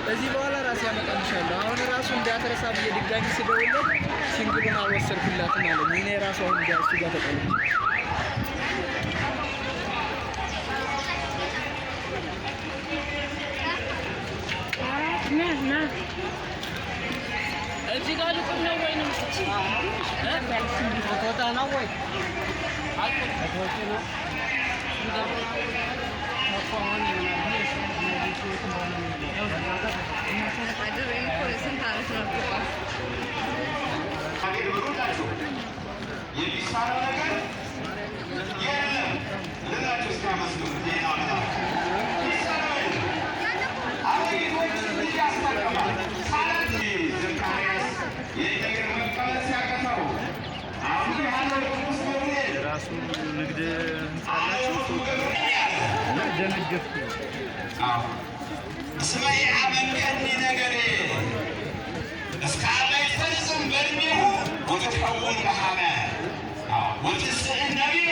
በዚህ በኋላ ራስ ያመጣልሻለሁ። አሁን ራሱ እንዳትረሳ ብዬ ድጋሚ ስደውልለት ሲንግሉን አልወሰድኩላትም አለኝ። እኔ ራሱ አሁን እሱ ጋር ተቀምጬ እዚህ ጋር ልቁም ነው ወይ ነው ፎቶ ነው ወይ ፎቶ ነው የሚሳነው ነገር የለም ልላችሁ እስካመስሉ አበጊቶች ያስጠቀማል ሳለት ዘካርያስ የነገር መቀበል ሲያቀተው አሁን ያለው ቅዱስ ገብርኤል ራሱ ንግድ ህንጻላችሁ ደነገፍኩ እስመ የአመንከኒ ነገሬ እስከ አመ ይፈጽም በእድሜሁ ወትከውን በሀመ ወትስዕል ነቢየ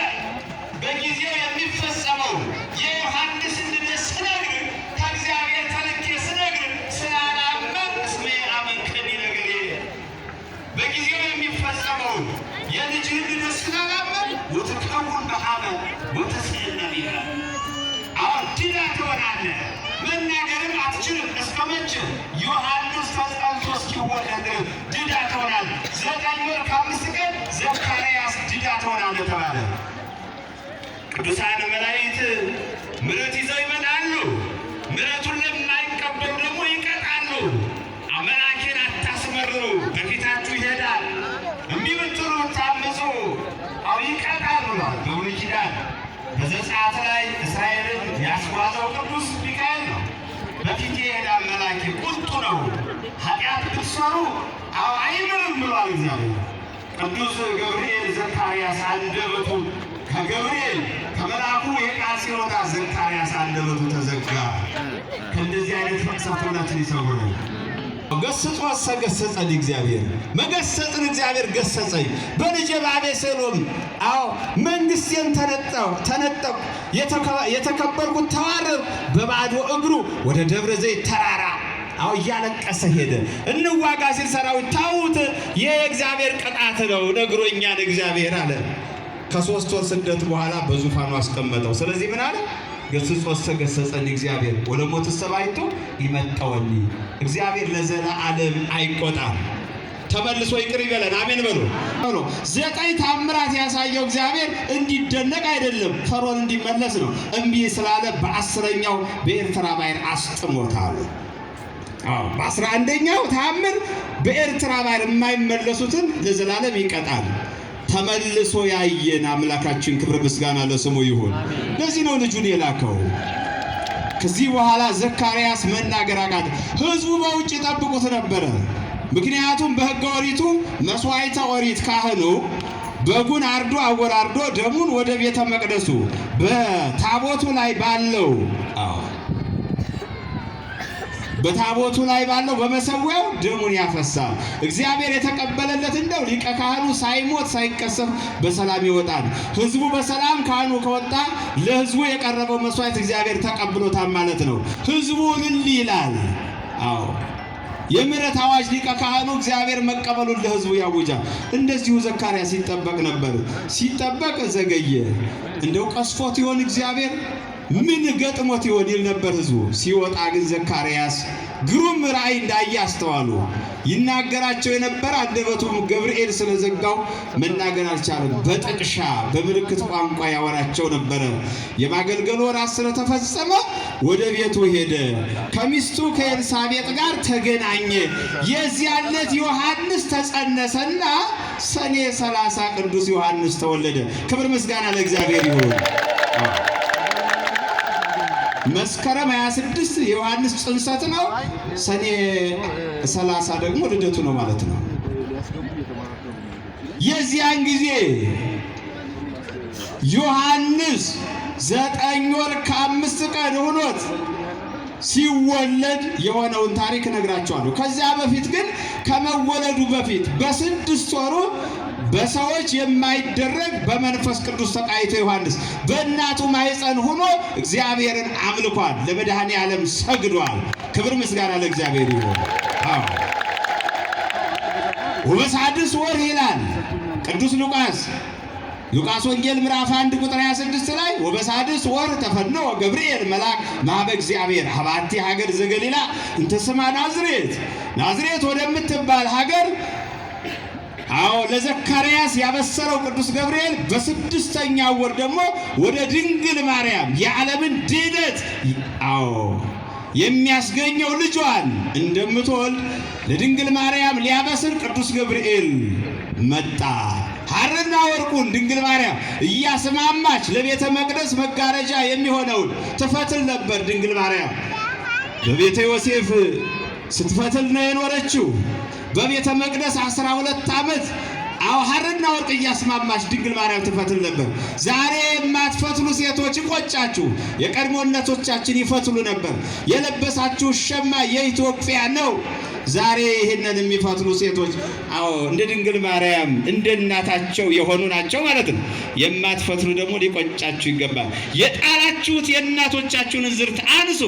በጊዜው የሚፈጸመው የዮሐንስን ልደት ስነግር ከእግዚአብሔር ተልኬ ስነግር ስላላመን እስመ የአመንከኒ ነገሬ በጊዜው የሚፈጸመው የልጅህን ልደት ስላላመን ወትከውን በሀመ ወትስዕል ነቢየ አሁን ድዳ ትሆናለህ። መናገርም አትችልም። እስከ መቼ? ዮሐንስ ተጸንሶ እስኪወለድ ድዳ ትሆናለህ። 9 ወር ከ5 ቀን ዘካርያስ ድዳ ትሆናለህ ተባለ። ቅዱሳን መላእክት ምሕረት ይዘው ይመጣሉ። ምሕረቱን ለማይቀበሉ ደግሞ ይቀጣሉ። አምላኬን አታስመርሩ፣ በፊታችሁ ይሄዳል። እምቢ ብትሉ ይቀጣል ብሏል በብሉይ ኪዳን። በዘጸአት ላይ እስራኤልን ያስጓዘው ቅዱስ ሚካኤል ነው። በፊቴ የሄዳል መላኬ ቁጡ ነው፣ ኃጢአት ብትሰሩ አይምርም ብሏል እግዚአብሔር። ቅዱስ ገብርኤል ዘካርያስ አንደበቱ ከገብርኤል ከመልአኩ የቃል ሲወጣ ዘካርያስ አንደበቱ ተዘጋ። ከእንደዚህ አይነት መቅሰፍቶናችን ይሰውራል። ገስጾ ገሰጸኝ እግዚአብሔር፣ መገሰጽን እግዚአብሔር ገሰጸኝ በልጄ በአቤሴሎም። መንግስቴን ተነጠቁ፣ የተከበርኩት ተዋረድኩ። በባዶ እግሩ ወደ ደብረ ዘይት ተራራ እያለቀሰ ሄደ። እንዋጋ ሲል ሰራዊት ታውት የእግዚአብሔር ቅጣት ነው ነግሮኛል እግዚአብሔር አለ። ከ3 ወር ስደት በኋላ በዙፋኑ አስቀመጠው። ስለዚህ ምን አለ? ገስጾ ገሰጸኝ እግዚአብሔር ወደ ሞት ሰባይቶ ይመጣወኒ። እግዚአብሔር ለዘላለም አይቆጣም፣ ተመልሶ ይቅር ይበለን። አሜን በሉ። 9 ታምራት ያሳየው እግዚአብሔር እንዲደነቅ አይደለም፣ ፈርዖን እንዲመለስ ነው። እምቢ ስላለ በ10ኛው በኤርትራ ባህር አስጥሞታል። በ11ኛው ታምር በኤርትራ ባህር የማይመለሱትን ለዘላለም ይቀጣል። ተመልሶ ያየን አምላካችን ክብር ምስጋና ለስሙ ይሁን። ለዚህ ነው ልጁን የላከው። ከዚህ በኋላ ዘካርያስ መናገር አቃተ። ህዝቡ በውጭ ጠብቁት ነበረ። ምክንያቱም በሕገ ኦሪቱ መስዋዕተ ኦሪት ካህኑ በጉን አርዶ አወራርዶ ደሙን ወደ ቤተ መቅደሱ በታቦቱ ላይ ባለው በመሰዊያው ደሙን ያፈሳል። እግዚአብሔር የተቀበለለት እንደው ሊቀ ካህኑ ሳይሞት ሳይቀሰፍ በሰላም ይወጣል። ህዝቡ በሰላም ካህኑ ከወጣ ለህዝቡ የቀረበው መስዋዕት እግዚአብሔር ተቀብሎታል ማለት ነው። ህዝቡ እልል ይላል። የምሕረት አዋጅ ሊቀ ካህኑ እግዚአብሔር መቀበሉን ለህዝቡ ያውጃል። እንደዚሁ ዘካርያስ ሲጠበቅ ነበር። ሲጠበቅ ዘገየ። እንደው ቀስፎት ይሆን እግዚአብሔር ምን ገጥሞት ይሆን ይል ነበር ህዝቡ። ሲወጣ ግን ዘካርያስ ግሩም ራእይ እንዳየ አስተዋሉ። ይናገራቸው የነበረ አንደበቱም ገብርኤል ስለዘጋው መናገር አልቻለም። በጥቅሻ በምልክት ቋንቋ ያወራቸው ነበረ። የማገልገል ወራት ስለተፈጸመ ወደ ቤቱ ሄደ። ከሚስቱ ከኤልሳቤጥ ጋር ተገናኘ። የዚያን ዕለት ዮሐንስ ተጸነሰና ሰኔ 30 ቅዱስ ዮሐንስ ተወለደ። ክብር ምስጋና ለእግዚአብሔር ይሁን። መስከረም 26 የዮሐንስ ጽንሰት ነው። ሰኔ 30 ደግሞ ልደቱ ነው ማለት ነው። የዚያን ጊዜ ዮሐንስ 9 ወር ከ5 ቀን ሆኖት ሲወለድ የሆነውን ታሪክ እነግራቸዋለሁ። ከዚያ በፊት ግን ከመወለዱ በፊት በ6 ወሩ በሰዎች የማይደረግ በመንፈስ ቅዱስ ተቃይቶ ዮሐንስ በእናቱ ማኅፀን ሆኖ እግዚአብሔርን አምልኳል። ለመድኃኔ ዓለም ሰግዷል። ክብር ምስጋና ለእግዚአብሔር ይሁን። ወበሳድስ ወር ይላል ቅዱስ ሉቃስ ወንጌል ምዕራፍ 1 ቁጥር 26 ላይ ወበሳድስ ወር ተፈኖ ገብርኤል መልአክ ማበ እግዚአብሔር ሀባቲ ሀገር ዘገሊላ እንተ ስማ ናዝሬት ወደምትባል ሀገር ለዘካርያስ ያበሰረው ቅዱስ ገብርኤል በ6ኛው ወር ደግሞ ወደ ድንግል ማርያም የዓለምን ድነት የሚያስገኘው ልጇን እንደምትወልድ ለድንግል ማርያም ሊያበስር ቅዱስ ገብርኤል መጣ። ሐርና ወርቁን ድንግል ማርያም እያስማማች ለቤተ መቅደስ መጋረጃ የሚሆነውን ትፈትል ነበር። ድንግል ማርያም በቤተ ዮሴፍ ስትፈትል ነው የኖረችው። በቤተ መቅደስ 12 ዓመት ሐርና ወርቅ እያስማማች ድንግል ማርያም ትፈትል ነበር። ዛሬ የማትፈትሉ ሴቶች ቆጫችሁ፣ የቀድሞ እናቶቻችን ይፈትሉ ነበር። የለበሳችሁ ሸማ የኢትዮጵያ ነው። ዛሬ ይህንን የሚፈትሉ ሴቶች እንደ ድንግል ማርያም እንደ እናታቸው የሆኑ ናቸው ማለት ነው። የማትፈትሉ ደግሞ ሊቆጫችሁ ይገባል። የጣላችሁት የእናቶቻችሁን ዝርት አንሱ።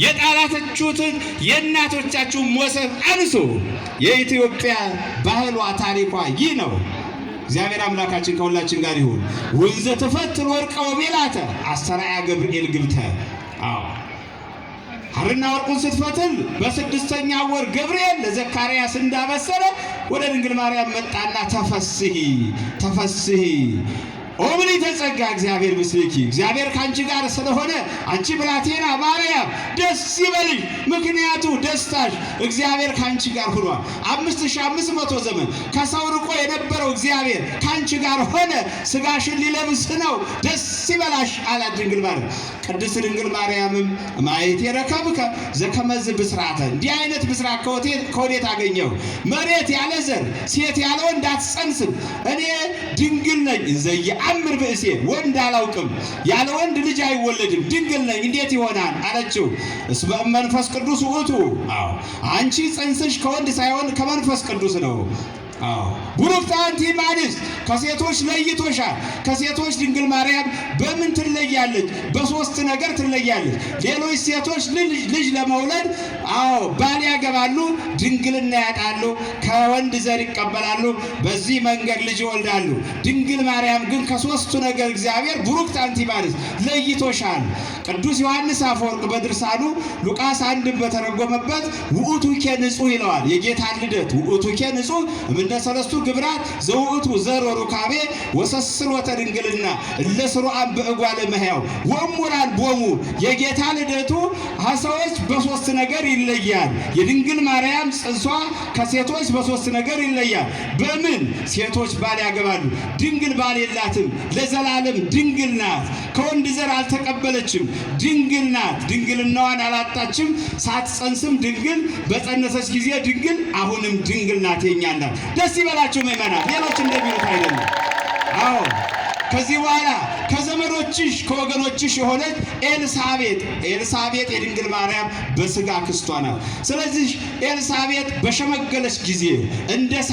የጣላችሁትን የእናቶቻችሁን ሞሰብ አንሱ። የኢትዮጵያ ባህሏ ታሪኳ ይህ ነው። እግዚአብሔር አምላካችን ከሁላችን ጋር ይሁን። ወንዘ ተፈትል ወርቀ ወሜላተ አስተርአያ ገብርኤል ግብተ ሐርና ወርቁን ስትፈትል በ6ኛው ወር ገብርኤል ለዘካርያስ እንዳበሰረ ወደ ድንግል ማርያም መጣና ተፈስሒ ኦምልዕተ ጸጋ እግዚአብሔር ምስሌኪ፣ እግዚአብሔር ከአንቺ ጋር ስለሆነ አንቺ ብላቴና ማርያም ደስ ይበልሽ። ምክንያቱ ደስታሽ እግዚአብሔር ከአንቺ ጋር ሆኗል። 5500 ዘመን ከሰው ርቆ የነበረው እግዚአብሔር ከአንቺ ጋር ሆነ፣ ሥጋሽን ሊለብስ ነው። ደስ ይበላሽ አላት ድንግል ማርያም። ቅድስት ድንግል ማርያምም ማየት የረከብከ ዘከመዝ ብስራተ፣ እንዲህ አይነት ብስራት ከወዴት አገኘው? መሬት ያለ ዘር ሴት ያለ ወንድ አትጸንስም። እኔ ድንግል ነኝ ዘየአምር ብእሴ፣ ወንድ አላውቅም፣ ያለ ወንድ ልጅ አይወለድም፣ ድንግል ነኝ እንዴት ይሆናል አለችው። እስመ መንፈስ ቅዱስ ውእቱ፣ አንቺ ጽንስሽ ከወንድ ሳይሆን ከመንፈስ ቅዱስ ነው። ቡሩክት አንቲ እምአንስት፣ ከሴቶች ለይቶሻል። ከሴቶች ድንግል ማርያም በምን ትለያለች? በሶስት ነገር ትለያለች። ሌሎች ሴቶች ልጅ ለመውለድ ባል ያገባሉ፣ ድንግልና ያጣሉ፣ ከወንድ ዘር ይቀበላሉ፣ በዚህ መንገድ ልጅ ይወልዳሉ። ድንግል ማርያም ግን ከሶስቱ ነገር እግዚአብሔር ቡሩክት አንቲ እምአንስት ለይቶሻል። ቅዱስ ዮሐንስ አፈወርቅ በድርሳኑ ሉቃስ 1 በተረጎመበት ውእቱኬ ንጹሕ ይለዋል። የጌታን ልደት ውእቱኬ ንጹሕ እንደ ሰለስቱ ግብራት ዘውእቱ ዘር ወሩካቤ ወሰስሮተ ድንግልና እለ ስሩዓን በእጓለ እመሕያው ወእሙራን ቦሙ። የጌታ ልደቱ ሰዎች በሶስት ነገር ይለያል። የድንግል ማርያም ጽንሷ ከሴቶች በሶስት ነገር ይለያል። በምን? ሴቶች ባል ያገባሉ፣ ድንግል ባል የላትም፣ ለዘላለም ድንግል ናት። ከወንድ ዘር አልተቀበለችም፣ ድንግል ናት። ድንግልናዋን አላጣችም። ሳትጸንስም ድንግል፣ በጸነሰች ጊዜ ድንግል፣ አሁንም ድንግል ናት። የኛ ናት። ደስ ይበላችሁ ምእመናን፣ ሌሎች እንደሚሉት አይደለም። ከዚህ በኋላ ከዘመዶችሽ ከወገኖችሽ የሆነች ኤልሳቤጥ የድንግል ማርያም በሥጋ ክስቷ ናት። ስለዚህ ኤልሳቤጥ በሸመገለች ጊዜ እንደ